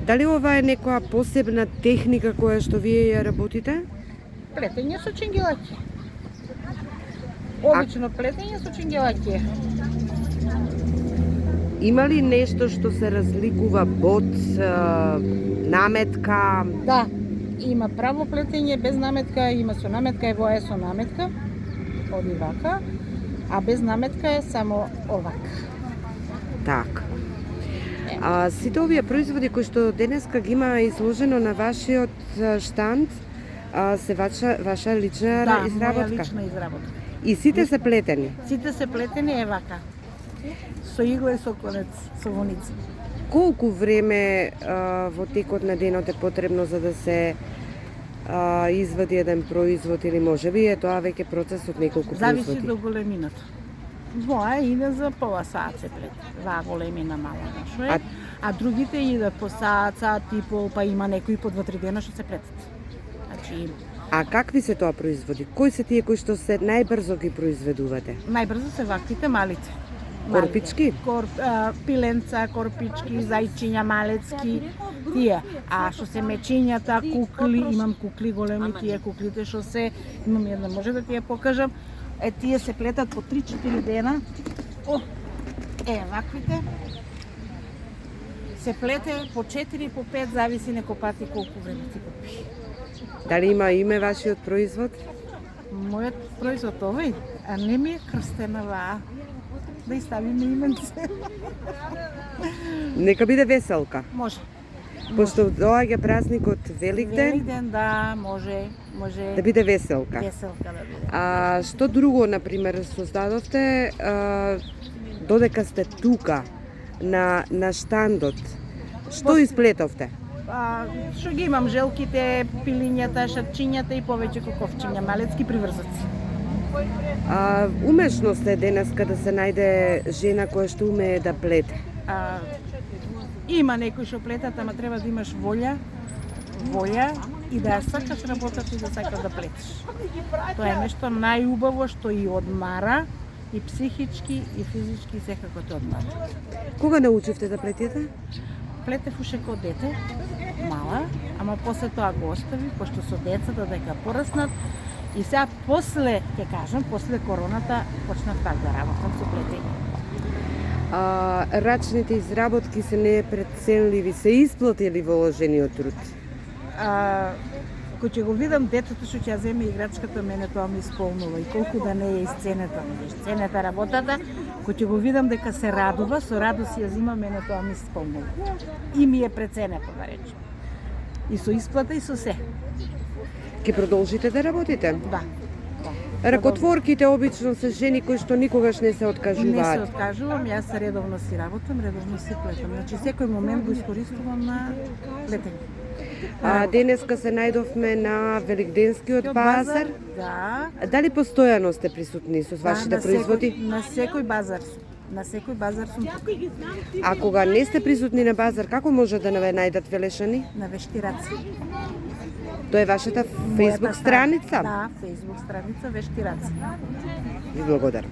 Дали ова е некоја посебна техника која што вие ја работите? Плетење со чингелаки. Обично плетење со чингелаки. Има ли нешто што се разликува бот, наметка? Да, има право плетење без наметка, има со наметка и воја со наметка. Оди вака, а без наметка е само овака. Така. Сите овие производи кои што денеска ги има изложено на вашиот штанд се ваша лична изработка? Да, моја лична изработка. И сите се плетени? Сите се плетени е вака. Со игла и со конец, со воници. Колку време во текот на денот е потребно за да се извади еден производ или можеби е тоа веќе процес од неколку производи? Зависи до големината. Моја иде за пола саат се плете. Ваа големина мала што е. А другите идат по саат, и пол, па има некои по 2-3 дена што се плетат. Значи, А какви се тоа производи? Кои се тие кои што се најбрзо ги произведувате? најбрзо се ваквите малите. Корпички? Пиленца, корпички, зајчиња, малецки, тие. А што се мечињата, кукли, имам кукли големи, тие куклите што се, имам една, може да ти ја покажам. Тие се плетат по 3-4 дена. Ваквите. Се плете по 4 по 5, зависи некој пати колку време ти купи. Дали има име вашиот производ? Мојот производ овој, а не ми е крстена ваа. Да и ставиме именце. Нека биде Веселка. Може. Пошто доаѓа празникот Великден, Великден, да, може. да биде Веселка. Веселка да биде. А што друго, например, создадовте додека сте тука на штандот? Што исплетовте? Што ги имам, желките, пилињата, шарчињата и повеќе коковчиња, малецки приврзаци. Умешно сте денеска да се најде жена која што умее да плете? Има некои што плетат, ама треба да имаш волја и да ја сакаш работата и да сакаш да плетеш. Тоа е нешто најубаво што и одмара, и психички, и физички, и секако те одмара. Кога научивте да плетете? Плетев уште како дете, мала, ама после тоа го остави, пошто со децата дека пораснат. И сега после, ќе кажам, после короната почнав так да работам со плетење. Рачните изработки се непреценливи, се исплатили вложениот труд? Кој ќе го видам детето што ќе ја земе играчката, мене тоа ми исполнува и колку да не е isценета работата, кој ќе го видам дека се радува, со радост ја зима, мене тоа ми исполнува. И ми е преценето, да речем. И со исплата и со се. Ке продолжите да работите? Да. Ракотворките обично се жени кои што никогаш не се откажуваат. Не се откажувам, јас редовно си работам, редовно си плетам. Значи секој момент го искористувам на плетење. Денеска се најдовме на Великденскиот базар. Да. Дали постојано сте присутни со вашите производи? На секој базар сум. На секој базар сум тука. А кога не сте присутни на базар, како може да не ве најдат Велешани? На Вештираци. Тоа е вашата Facebook страница? Да, Facebook страница Вештираци. Ви благодарам.